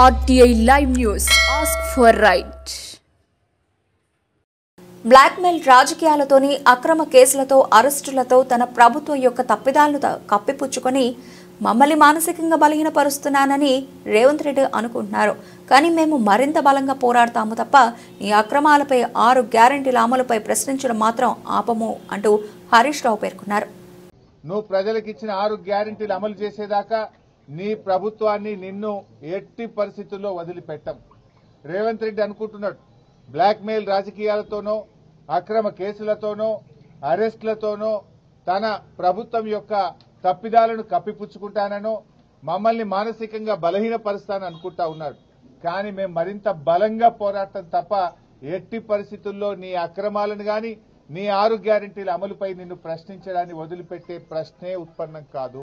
RTI Live News. Ask for right. Blackmail రాజకీయాలతోని అక్రమ కేసులతో అరెస్టులతో తన ప్రభుత్వం యొక్క తప్పిదాలను కప్పిపుచ్చుకొని మమ్మల్ని మానసికంగా బలహీనపరుస్తున్నానని రేవంత్ రెడ్డి అనుకుంటున్నారు. కానీ మేము మరింత బలంగా పోరాడతాము తప్ప ఈ అక్రమాలపై 6 గ్యారెంటీల అమలుపై ప్రశ్నించడం మాత్రం ఆపము అంటూ హరీష్ రావు పేర్కొన్నారు. నువ్వు ప్రజలకు ఇచ్చిన 6 గ్యారెంటీలు అమలు చేసేదాకా నీ ప్రభుత్వాన్ని నిన్ను ఎట్టి పరిస్థితుల్లో వదిలిపెట్టం. రేవంత్ రెడ్డి అనుకుంటున్నాడు బ్లాక్మెయిల్ రాజకీయాలతోనో అక్రమ కేసులతోనో అరెస్టులతోనో తన ప్రభుత్వం యొక్క తప్పిదాలను కప్పిపుచ్చుకుంటానో మమ్మల్ని మానసికంగా బలహీనపరుస్తానని అనుకుంటా ఉన్నాడు. కానీ మేము మరింత బలంగా పోరాటం తప్ప ఎట్టి పరిస్థితుల్లో నీ అక్రమాలను గాని నీ 6 గ్యారెంటీల అమలుపై నిన్ను ప్రశ్నించడాన్ని వదిలిపెట్టే ప్రశ్నే ఉత్పన్నం కాదు.